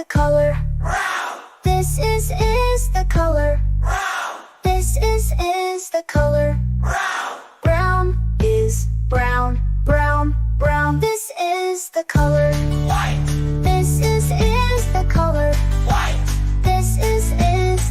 color. This is the color. This is the color. Brown is brown, brown, brown. This is the color. White, This is the color. white, This is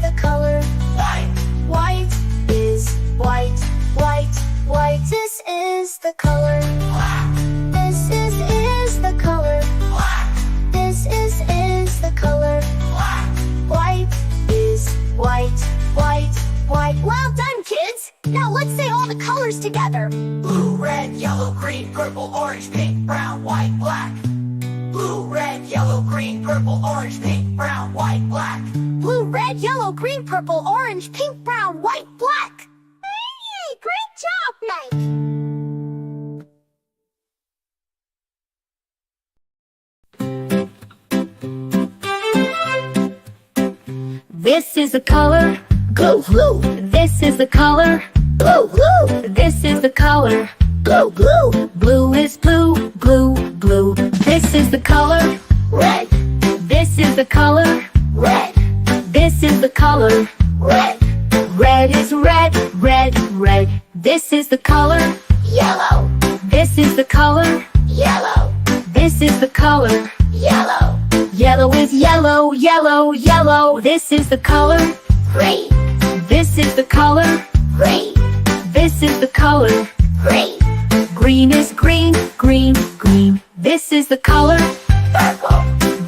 the color. white, White is white, white, white. This is the color. black, This is the color. black, This is the color. black. White is white, white, white. Well done, kids! Now let's say all the colors together. Blue, red, yellow, green, purple, orange, pink, brown, white, black. Blue, red, yellow, green, purple, orange, pink, brown, white, black. Blue, red, yellow, green, purple, orange, pink, brown, white, black. Hey, great job, Mike! This is the color. Blue, blue, This is the color. blue, blue, This is the color. blue, blue. Blue is blue, blue, blue. This is the color. Red, This is the color. red, This is the color. red. Red is red, red, red. This is the color. Yellow, This is the color. yellow, This is the color. yellow. Yellow is yellow, yellow, yellow. This is the color. Green, This is the color. green, This is the color. green. Green is green, green, green. This is the color. Purple,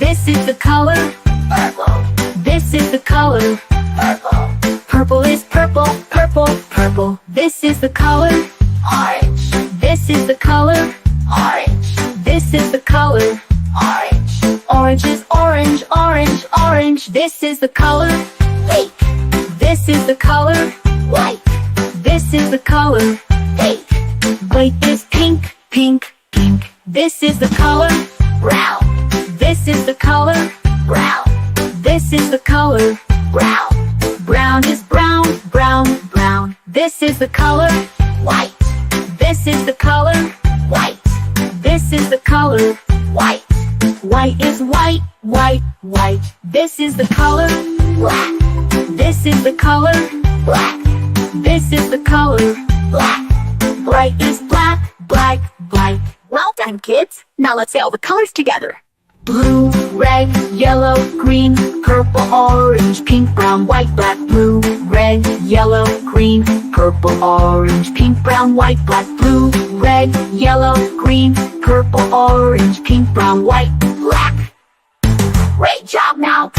This is the color. purple, This is the color. purple. Purple is purple, purple, purple. This is the color. Orange, This is the color. orange, This is the color. orange. Orange is orange, orange, orange. This is the color. Pink, This is the color. white, This is the color. pink. White is pink, pink, pink. This is the color. Brown, This is the color. brown, This is the color. brown. Brown is brown, brown, brown. This is the color. White, This is the color. white, This is the color. white. White is white, white, white. This is the color. Black, This is the color. black, This is the color. black. Bright is black, black, black. Well done, kids. Now let's say all the colors together. Blue, red, yellow, green, purple, orange, pink, brown, white, black. Blue, red, yellow, green, purple, orange, pink, brown, white, black. Blue, red, yellow, green, purple, orange, pink, brown, white, black. Great job now.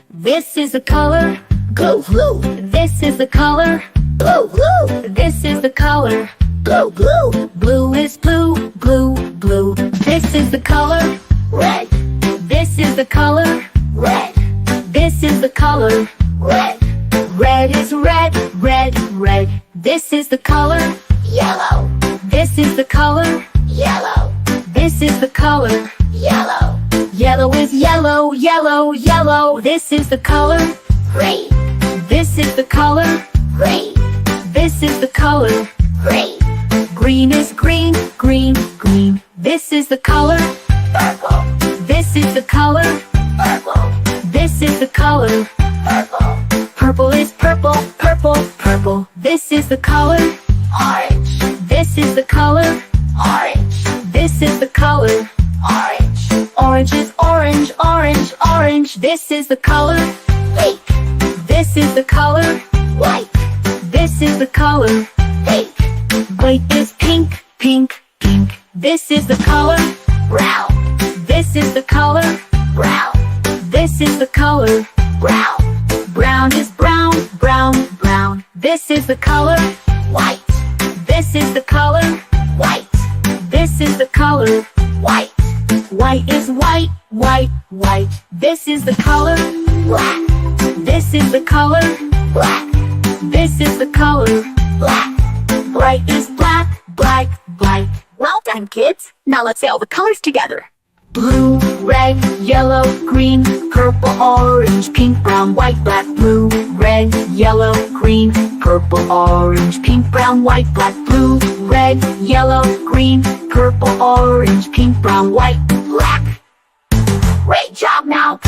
This is the color. Blue, blue, This is the color. blue, blue, This is the color. blue, blue. Blue is blue, blue, blue. This is the color. Red, This is the color. red, This is the color. red. Red is red, red, red. This is the color. Yellow, This is the color. yellow, This is the color. yellow. Yellow is yellow, yellow, yellow. This is the color. Green, This is the color. green, This is the color. green. Green is green, green, green. This is the color. Purple, This is the color. purple, This is the color. purple. Purple is purple, purple, purple. This is the color. Orange, This is the color. orange, This is the color. orange. Orange is orange, orange, orange. This is the color. Pink, This is the color. white, This is the color. pink. White is pink, pink, pink. This is the color. Brown, This is the color. brown, This is the color. brown. Brown is brown, brown, brown. This is the color. White, This is the color. white, This is the color. white. White is white, white, white. This is the color. Black, This is the color. black, This is the color. black. Bright is black, black, black. Well done, kids. Now let's say all the colors together. Blue, red, yellow, green, purple, orange, pink, brown, white, black. Blue, red, yellow, green, purple, orange, pink, brown, white, black. Blue, red, yellow, green, purple, orange, pink, brown, white, black. Great job now!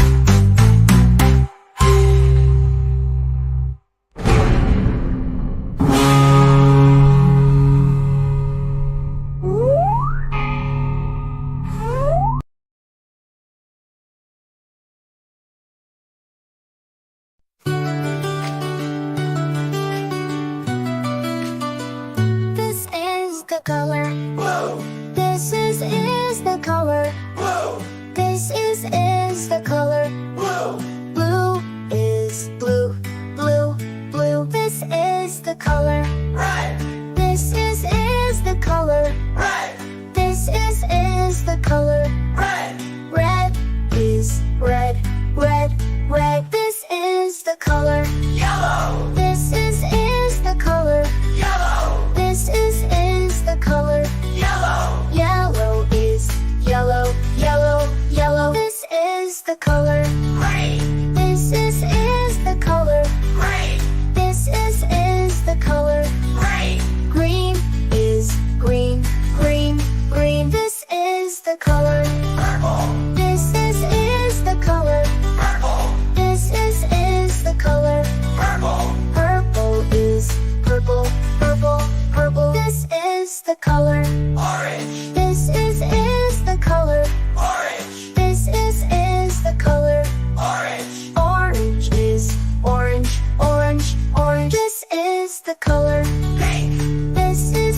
This is the color. Blue, This is the color. blue, This is the color. blue, Blue is blue, blue, blue. This is the color. red, This is the color. red, This is the color. red, Red is red, red, red. This is the color. yellow, This is the color. yellow, This is the color. yellow, Yellow is yellow, yellow, yellow. This is the color. green, This is the color. green, This is the color. green, Green is green, green, green. This is the color. purple, This is the color. purple, This is the color. purple, Purple is purple, purple, purple. This is the color. orange, This is the color. orange, This is the color. orange, Orange is orange, orange, orange. This is the color. pink, This is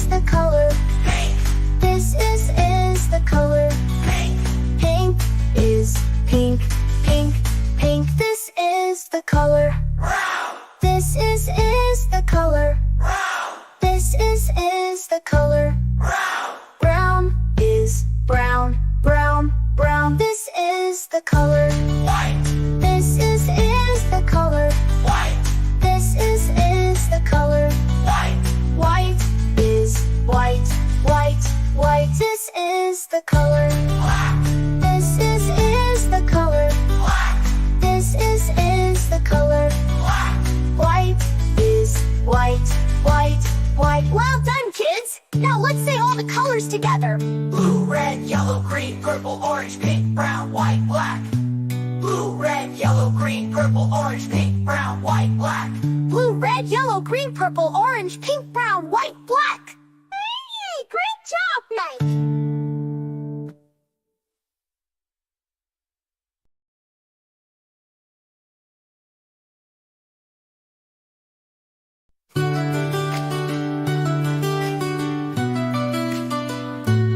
the color. pink, This is the color. pink, Pink is pink, pink, pink. This is the color. brown, This is the color. brown, This is the color. brown, Brown is brown, brown, brown. This is the color. white, This is the color. white, This is the color. white, White is white, white, white. This is the color. black, This is the color. black, This is the color. black, White is white, white, white. Well done, kids! Now let's say all the colors together. blue, red, yellow, green, purple, orange, pink, brown, white, black. Blue, red, yellow, green, purple, orange, pink, brown, white, black. Blue, red, yellow, green, purple, orange, pink, brown, white, black. Hey, great job, Mike!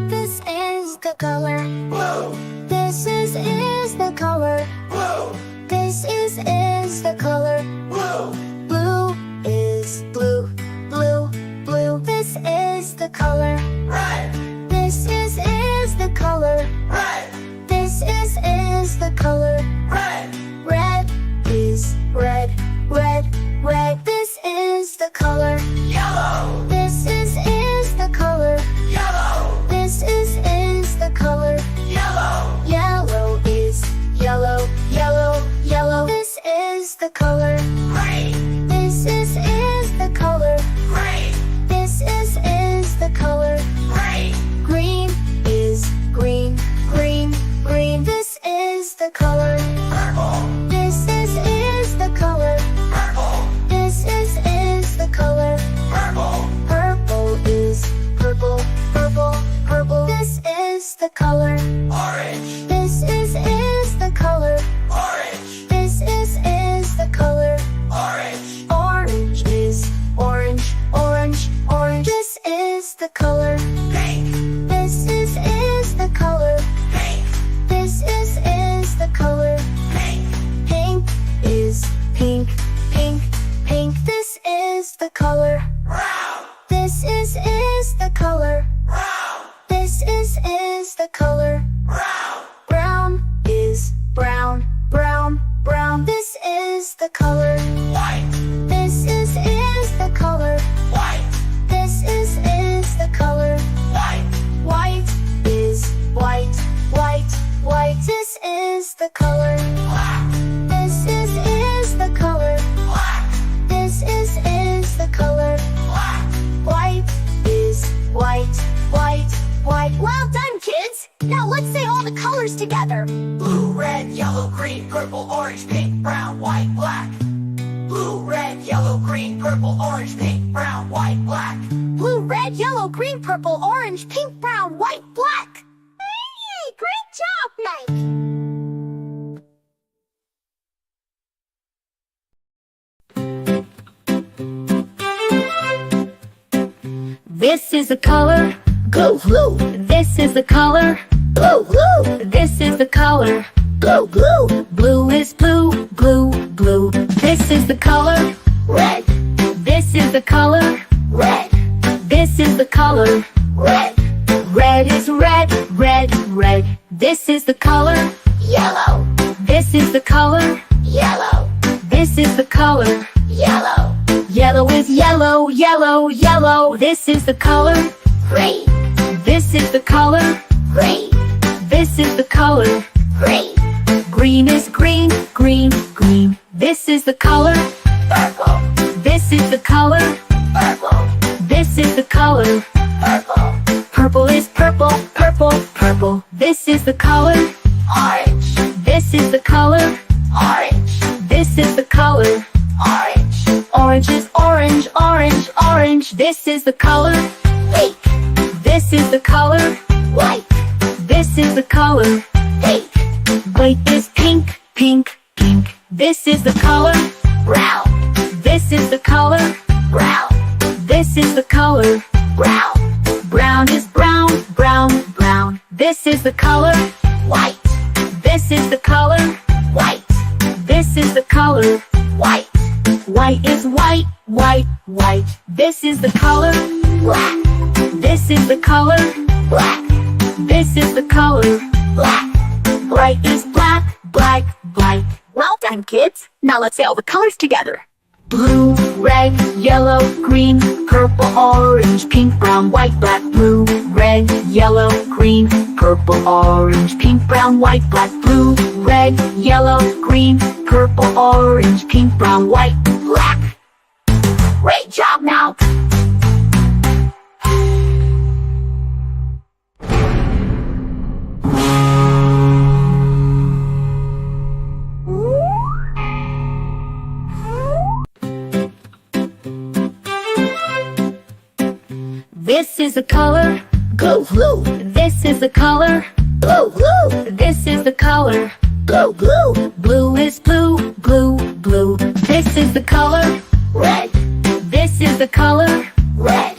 This is the color. Blue, This is the color. blue, This is the color. blue, Blue is blue, blue, blue. This is the color. red, This is the color. red, This is the color. red, Red is red, red, red. This is the color. yellow, This is the color. yellow, This is the color. yellow, Yellow is yellow, yellow, yellow. This is the color. green, This is the color. green, This is the color. green, Green is green, green, green. This is the color. the color. black, This is the color. black, This is the color. black, White is white, white, white. Well done, kids! Now let's say all the colors together. blue, red, yellow, green, purple, orange, pink, brown, white, black. Blue, red, yellow, green, purple, orange, pink, brown, white, black. Blue, red, yellow, green, purple, orange, pink, brown, white, black. Hey, great job, Mike! This is the color, Blue, blue, this is the color, blue, blue, this is the color. blue, blue. Blue is blue, blue, blue. This is the color, Red, this is the color, red, this is the color. red. Red is red, red, red. This is the color, Yellow, this is the color, yellow, this is the color. yellow. Yellow is yellow, yellow, yellow. This is the color, Green, this is the color, green, this is the color. green. Green is green, green, green. This is the color, Purple, this is the color, purple, this is the color. purple. Purple is purple, purple, purple. This is the color, Orange, this is the color, orange, this is the color. orange. Orange is orange, orange, orange. This is the color, Pink, this is the color, white, this is the color. pink. White is pink, pink, pink. This is the color, Brown, this is the color, brown, this is the color. brown. Brown is brown, brown, brown. This is the color, White, this is the color, white, this is the color. white. White is white, white, white. This is the color, Black, this is the color, black, this is the color. black. Bright is black, black, black. Well done, kids. Now let's say all the colors together. Blue, red, yellow, green, purple, orange, pink, brown, white, black. Blue, red, yellow, green, purple, orange, pink, brown, white, black. Blue, red, yellow, green, purple, orange, pink, brown, white, black. Great job now. This is the color, Blue, blue, this is the color, blue, blue, this is the color. blue, blue. Blue is blue, blue, blue. This is the color, Red, this is the color, red,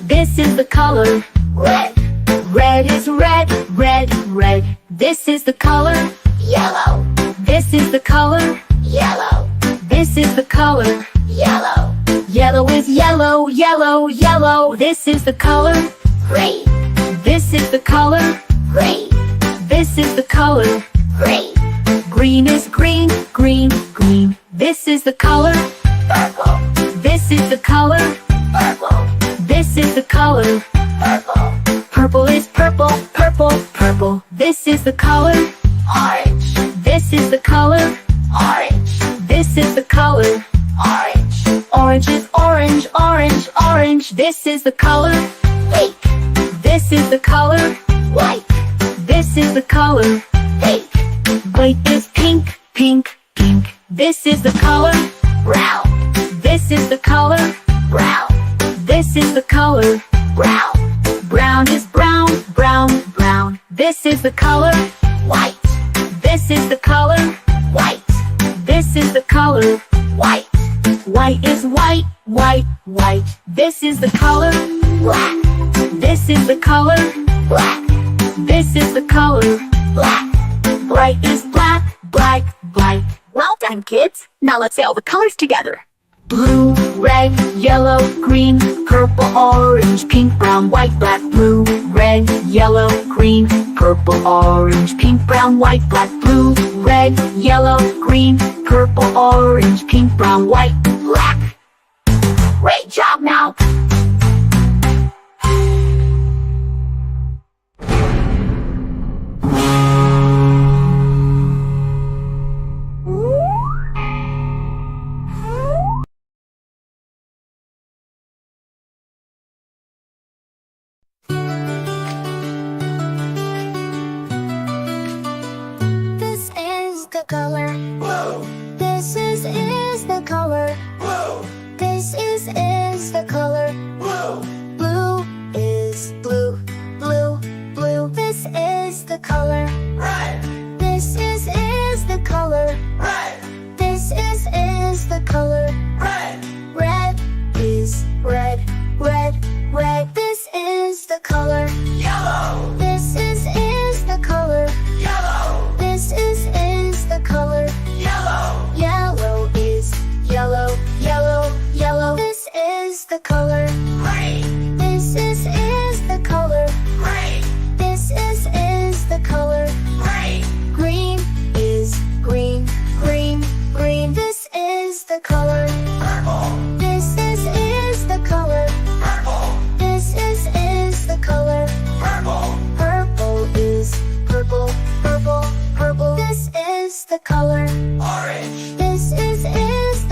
this is the color. red. Red is red, red, red. This is the color, Yellow, this is the color, yellow, this is the color. yellow. Yellow is yellow, yellow, yellow. This is the color, Green, this is the color, green, this is the color. green. Green is green, green, green. This is the color, Purple, this is the color, purple, this is the color. purple. Purple is purple, purple, purple. This is the color, Orange, this is the color, orange, this is the color. orange. Orange is orange, orange, orange. This is the color, Pink, this is the color, white, this is the color. pink. White is pink, pink, pink. This is the color, Brown, this is the color, brown, this is the color. brown. Brown is brown, brown, brown. This is the color, White, this is the color, white, this is the color. white. White is white, white, white. This is the color, Black, this is the color, black, this is the color. black. Bright is black, black, black. Well done, kids. Now let's say all the colors together. Blue, red, yellow, green, purple, orange, pink, brown, white, black. Blue, red, yellow, green, purple, orange, pink, brown, white, black. Blue, red, yellow, green, purple, orange, pink, brown, white, black. Great job now. the color. blue, This is the color. blue, This is the color. blue, Blue is blue, blue, blue. This is the color. red, This is the color. red, This is the color. red, Red is red, red, red. This is the color. yellow, This is the color. yellow, This is the color. yellow, Yellow is yellow, yellow, yellow. This is the color. green, This is the color. green, This is the color. green, Green is green, green, green. This is the color. purple, This is the color. purple, This is the color. purple, Purple is purple, purple, purple. This is the color. orange, This is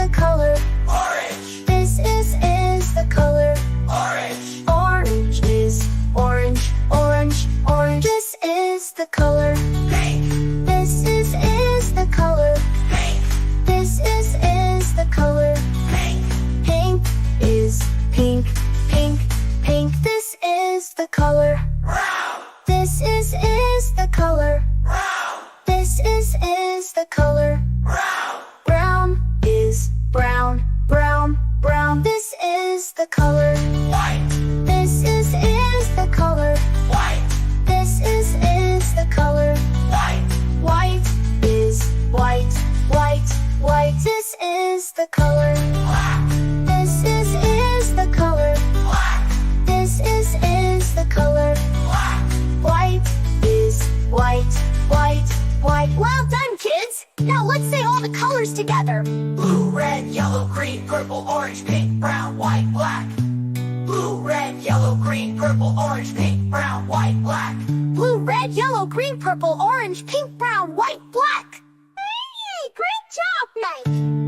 the color. orange, This is the color. orange, Orange is orange, orange, orange. This is the color. pink, This is the color. pink, This is the color. pink, Pink is pink, pink, pink. This is the color. brown, This is the color. brown, This is the color. brown, Brown is brown, brown, brown. This is the color. white, This is the color. white, This is the color. white, White is white, white, white. This is the color. black, This is the color. black, This is the color. black, White is white, white, white. Well done, kids! Now let's say all the colors together. blue, red, yellow, green, purple, orange, pink, brown, white, black. Blue, red, yellow, green, purple, orange, pink, brown, white, black. Blue, red, yellow, green, purple, orange, pink, brown, white, black. Hey, great job, Mike!